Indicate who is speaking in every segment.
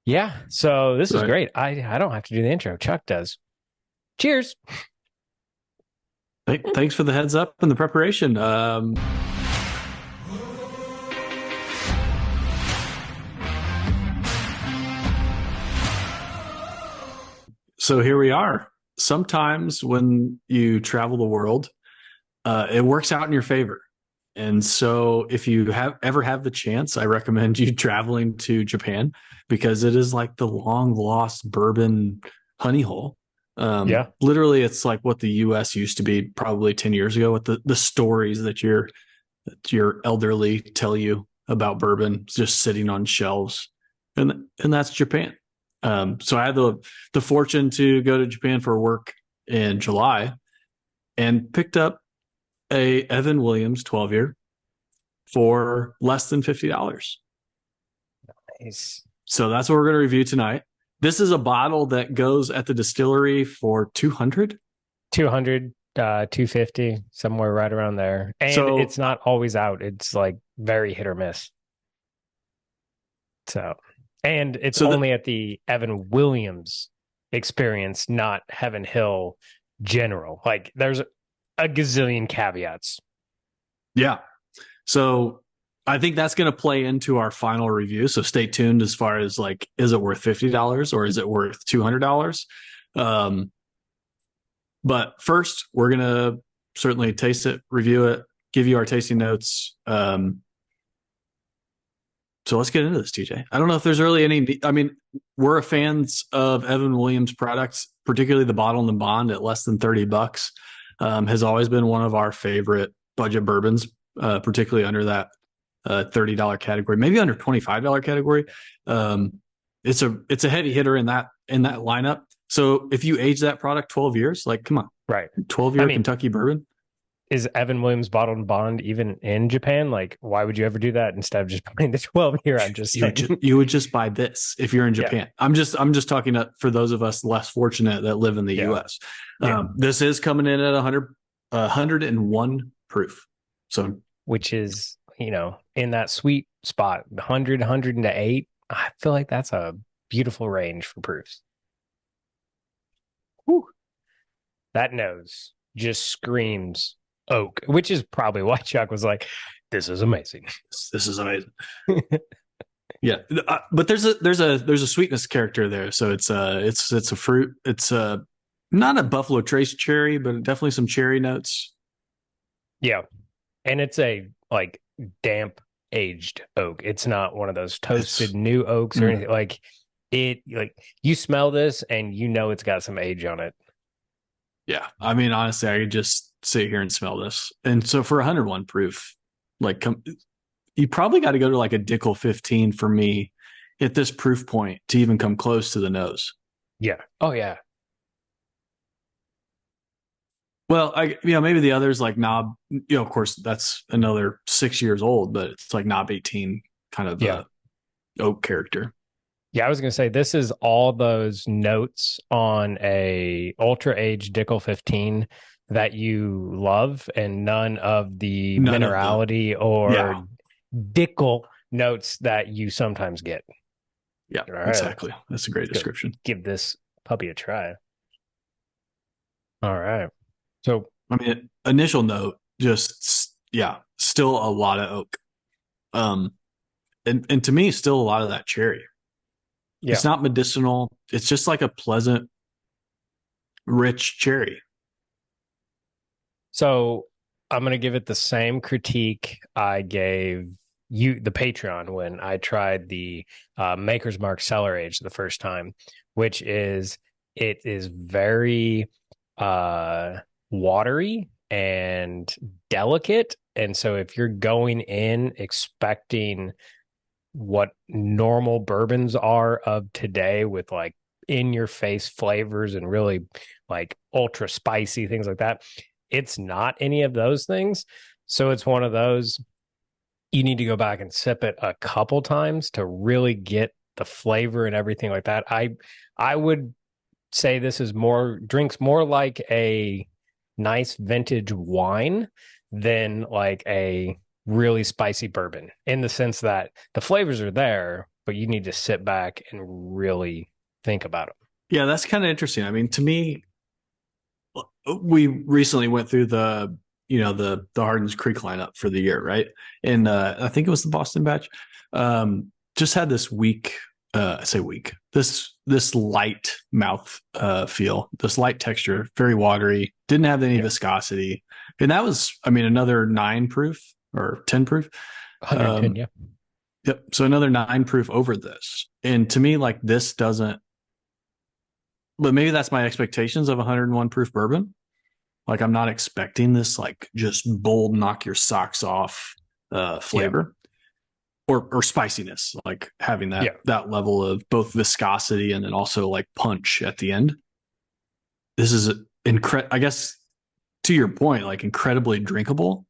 Speaker 1: Yeah. So this is
Speaker 2: Right.
Speaker 1: great. I don't have to do the intro. Chuck does. Cheers.
Speaker 2: Thanks for the heads up and the preparation. So here we are. Sometimes when you travel the world, it works out in your favor. And so if you have the chance, I recommend you traveling to Japan because it is like the long lost bourbon honey hole.
Speaker 1: Yeah.
Speaker 2: Literally, it's like what the US used to be probably 10 years ago with the stories that your elderly tell you about bourbon just sitting on shelves. And that's Japan. So I had the fortune to go to Japan for work in July and picked up a Evan Williams 12 year for less than $50.
Speaker 1: Nice.
Speaker 2: So that's what we're going to review tonight. This is a bottle that goes at the distillery for 200.
Speaker 1: 200, 250, somewhere right around there. And
Speaker 2: So
Speaker 1: it's not always out. It's like very hit or miss. So, and it's
Speaker 2: so the
Speaker 1: only at the Evan Williams experience, not Heaven Hill general. Like there's a gazillion caveats.
Speaker 2: yeah. So I think that's going to play into our final review. So stay tuned as far as like, is it worth $50 or is it worth $200? Um, but first, we're going to certainly taste it, review it, give you our tasting notes. So let's get into this, TJ. I don't know if there's really any. I mean, we're fans of Evan Williams products, particularly the bottle and the bond at less than $30. Has always been one of our favorite budget bourbons, particularly under that $30 category, maybe under $25 category. It's a heavy hitter in that lineup. So if you age that product 12 years, like come on,
Speaker 1: Right.
Speaker 2: 12
Speaker 1: I
Speaker 2: year
Speaker 1: mean,
Speaker 2: Kentucky bourbon.
Speaker 1: is Evan Williams bottled and bond even in Japan? Like, why would you ever do that instead of just buying the 12 here? I'm just
Speaker 2: You
Speaker 1: saying.
Speaker 2: just you would just buy this if you're in
Speaker 1: Yeah.
Speaker 2: Japan. I'm just talking for those of us less fortunate that live in the
Speaker 1: Yeah.
Speaker 2: U.S.
Speaker 1: Yeah.
Speaker 2: This is coming in at 101 proof. So
Speaker 1: Which is, in that sweet spot, 100, 108. I feel like that's a beautiful range for proofs. Whew. That nose just screams oak, which is probably why Chuck was like, this is amazing.
Speaker 2: this is amazing. Yeah, but there's a sweetness character there. So it's a fruit. It's not a Buffalo Trace cherry, but definitely some cherry notes.
Speaker 1: Yeah. And it's a like damp aged oak. It's not one of those toasted
Speaker 2: It's
Speaker 1: new oaks or
Speaker 2: mm,
Speaker 1: anything. Like you smell this and you know it's got some age on it.
Speaker 2: yeah. I mean, honestly, I could just sit here and smell this. And so for 101 proof, like you probably got to go to like a Dickel 15 for me at this proof point to even come close to the nose.
Speaker 1: Yeah. Oh yeah.
Speaker 2: Well, maybe the others like Knob, of course that's another 6 years old, but it's like Knob 18 kind of
Speaker 1: Yeah.
Speaker 2: oak character.
Speaker 1: Yeah, I was gonna say this is all those notes on a ultra aged Dickel 15 that you love, and none of the
Speaker 2: None of the,
Speaker 1: minerality or
Speaker 2: yeah,
Speaker 1: Dickel notes that you sometimes get.
Speaker 2: yeah,
Speaker 1: All right,
Speaker 2: exactly. That's a great
Speaker 1: let's go
Speaker 2: description.
Speaker 1: give this puppy a try. All right. So
Speaker 2: I mean, initial note, just, yeah, still a lot of oak. Um, and to me, still a lot of that cherry.
Speaker 1: yeah.
Speaker 2: It's not medicinal. It's just like a pleasant, rich cherry.
Speaker 1: So I'm gonna give it the same critique I gave you, the Patreon, when I tried the Maker's Mark Cellar Age the first time, which is it is very watery and delicate. And so if you're going in expecting what normal bourbons are of today with like in your face flavors and really like ultra spicy things like that, it's not any of those things. So it's one of those you need to go back and sip it a couple times to really get the flavor and everything like that. I would say this is more drinks more like a nice vintage wine than like a really spicy bourbon, in the sense that the flavors are there, but you need to sit back and really think about them.
Speaker 2: Yeah, that's kind of interesting. I mean, to me, we recently went through the Hardens Creek lineup for the year, right? And I think it was the Boston batch. Just had this weak, I say weak, this light mouth feel, this light texture, very watery, didn't have any
Speaker 1: Yeah,
Speaker 2: viscosity, and that was, I mean, another 9 proof or 10 proof.
Speaker 1: 110.
Speaker 2: Um,
Speaker 1: Yeah,
Speaker 2: yep, so another 9 proof over this, and to me, like this doesn't. But maybe that's my expectations of 101 proof bourbon. Like I'm not expecting this like just bold knock your socks off
Speaker 1: yeah,
Speaker 2: flavor or spiciness, like having that
Speaker 1: yeah.
Speaker 2: that level of both viscosity and then also like punch at the end. This is I guess to your point, like incredibly drinkable.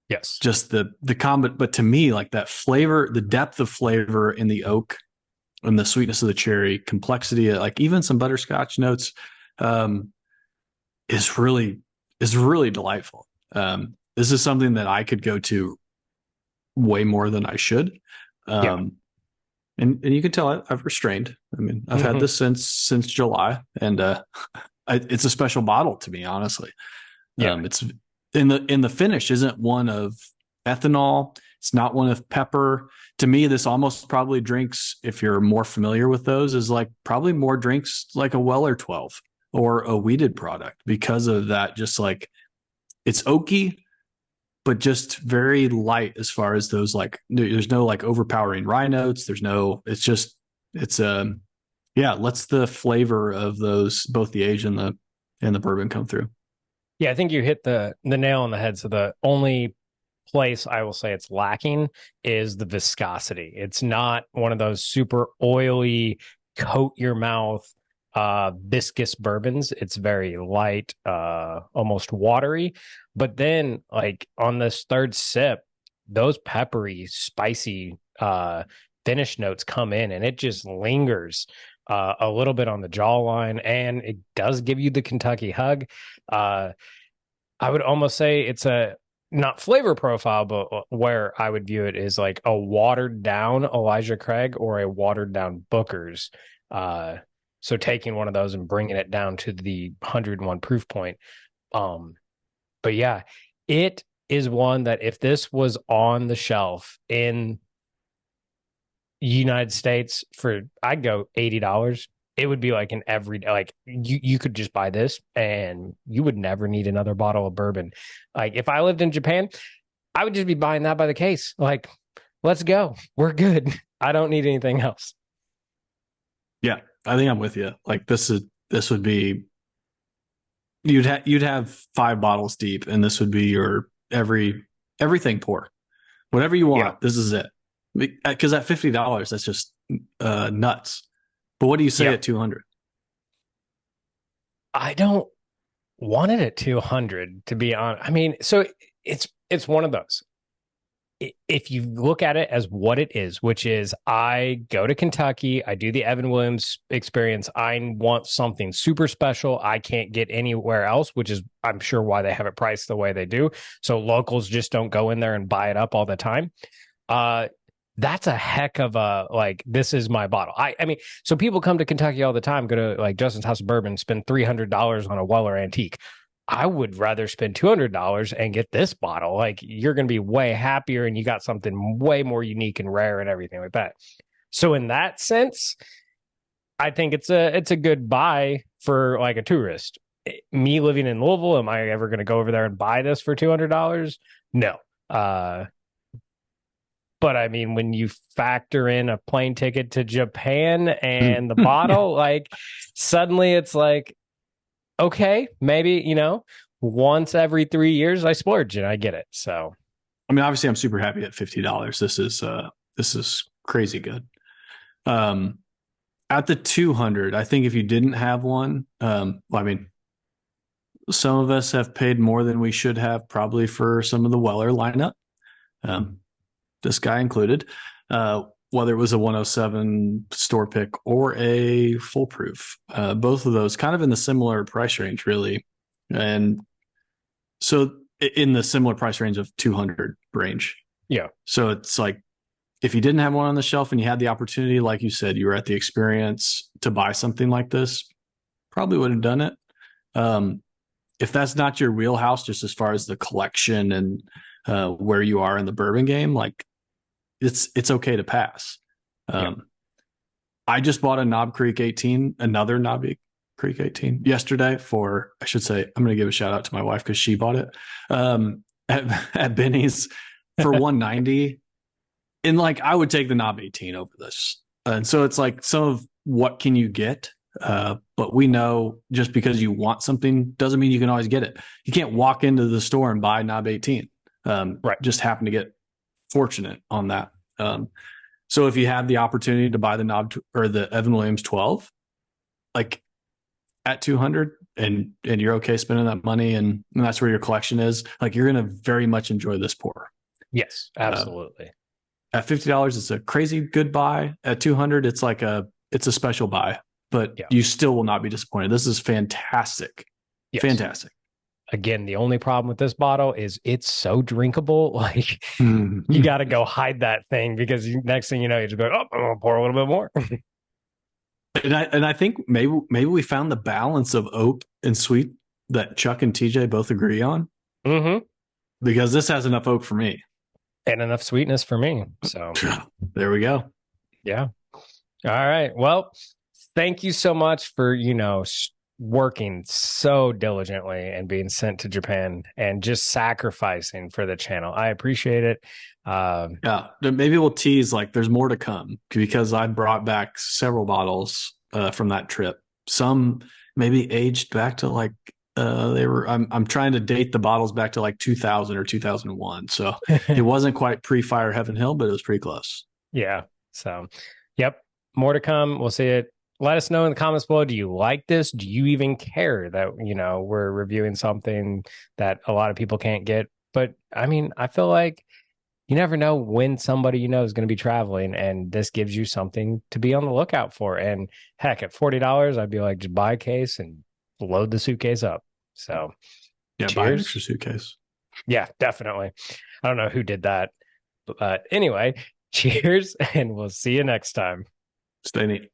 Speaker 1: Yes.
Speaker 2: Just the combo, but to me, like that flavor, the depth of flavor in the oak and the sweetness of the cherry, complexity, like even some butterscotch notes, um, is really is really delightful. This is something that I could go to way more than I should.
Speaker 1: Yeah.
Speaker 2: Um, and you can tell I've restrained. I mean, I've had
Speaker 1: Hmm.
Speaker 2: this since July, and it's a special bottle to me, honestly.
Speaker 1: Yeah.
Speaker 2: It's in the finish isn't one of ethanol. It's not one of pepper. To me, this almost probably drinks, if you're more familiar with those, is like probably more drinks like a Weller 12 or a weeded product because of that. Just like it's oaky, but just very light as far as those like there's no like overpowering rye notes. There's no. It's just it's yeah. Lets the flavor of those both the age and the bourbon come through.
Speaker 1: Yeah, I think you hit the nail on the head. So the only place I will say it's lacking is the viscosity. It's not one of those super oily, coat your mouth, viscous bourbons. It's very light, almost watery. But then, like on this third sip, those peppery, spicy finish notes come in, and it just lingers a little bit on the jawline, and it does give you the Kentucky hug. Uh, I would almost say it's a not flavor profile, but where I would view it is like a watered down Elijah Craig or a watered down Booker's. Uh, so taking one of those and bringing it down to the 101 proof point. Um, but yeah, it is one that if this was on the shelf in United States for, I'd go $80. It would be like an everyday, like you could just buy this and you would never need another bottle of bourbon. Like if I lived in Japan, I would just be buying that by the case. Like, let's go. We're good. I don't need anything else.
Speaker 2: Yeah, I think I'm with you. Like this would be you'd have 5 bottles deep, and this would be your everything pour, whatever you
Speaker 1: Yeah.
Speaker 2: want. This is it. Because at $50, that's just nuts. But what do you say
Speaker 1: Yeah.
Speaker 2: at 200?
Speaker 1: I don't want it at 200 to be honest. I mean, so it's one of those. If you look at it as what it is, which is I go to Kentucky, I do the Evan Williams experience. I want something super special I can't get anywhere else, which is I'm sure why they have it priced the way they do. So locals just don't go in there and buy it up all the time. Uh, that's a heck of a like this is my bottle. I mean, so people come to Kentucky all the time, go to like Justin's House of Bourbon, spend $300 on a Weller antique. I would rather spend $200 and get this bottle. Like you're going to be way happier and you got something way more unique and rare and everything like that. So in that sense, I think it's a good buy for like a tourist. Me living in Louisville, am I ever going to go over there and buy this for $200? No. But I mean, when you factor in a plane ticket to Japan and the
Speaker 2: Yeah.
Speaker 1: bottle, like suddenly it's like, okay, maybe, once every 3 years I splurge and I get it. So
Speaker 2: I mean, obviously, I'm super happy at $50. This is crazy good. Um, at the 200, I think if you didn't have one, well, I mean, some of us have paid more than we should have probably for some of the Weller lineup. Um, this guy included, whether it was a 107 store pick or a full proof. Both of those kind of in the similar price range, really. And so in the similar price range of 200 range.
Speaker 1: yeah,
Speaker 2: So it's like if you didn't have one on the shelf and you had the opportunity, like you said, you were at the experience to buy something like this, probably would have done it. Um, if that's not your wheelhouse, just as far as the collection and where you are in the bourbon game, like it's okay to pass.
Speaker 1: Yep.
Speaker 2: Um, I just bought a Knob Creek 18, another Knob Creek 18 yesterday for, I should say, I'm going to give a shout out to my wife because she bought it at Benny's for 190. And like, I would take the Knob 18 over this. And so it's like some of what can you get? But we know just because you want something doesn't mean you can always get it. You can't walk into the store and buy Knob 18.
Speaker 1: Right.
Speaker 2: Just happen to get fortunate on that. So if you have the opportunity to buy the Knob or the Evan Williams 12, like at 200 and you're okay spending that money and that's where your collection is, like you're going to very much enjoy this pour.
Speaker 1: Yes, absolutely.
Speaker 2: At $50, it's a crazy good buy. At 200, it's a special buy, but
Speaker 1: Yeah.
Speaker 2: you still will not be disappointed. This is fantastic.
Speaker 1: Yes.
Speaker 2: Fantastic.
Speaker 1: Again, the only problem with this bottle is it's so drinkable. Like you got to go hide that thing because next thing you know, you just go, oh, I'm gonna pour a little bit more.
Speaker 2: And I think maybe we found the balance of oak and sweet that Chuck and TJ both agree on.
Speaker 1: Mm-hmm.
Speaker 2: Because this has enough oak for me.
Speaker 1: And enough sweetness for me. So
Speaker 2: there we go.
Speaker 1: Yeah. All right. Well, thank you so much for, working so diligently and being sent to Japan and just sacrificing for the channel. I appreciate it.
Speaker 2: Yeah, maybe we'll tease like there's more to come because I brought back several bottles from that trip. Some maybe aged back to like they were. I'm trying to date the bottles back to like 2000 or 2001. So it wasn't quite pre-Fire Heaven Hill, but it was pretty close.
Speaker 1: Yeah. So, yep. More to come. We'll see it. Let us know in the comments below. Do you like this? Do you even care that, we're reviewing something that a lot of people can't get? But I mean, I feel like you never know when somebody is going to be traveling, and this gives you something to be on the lookout for. And heck, at $40, I'd be like, just buy a case and load the suitcase up. So,
Speaker 2: yeah,
Speaker 1: cheers.
Speaker 2: buy an extra suitcase.
Speaker 1: Yeah, definitely. I don't know who did that, but anyway, cheers, and we'll see you next time.
Speaker 2: Stay neat.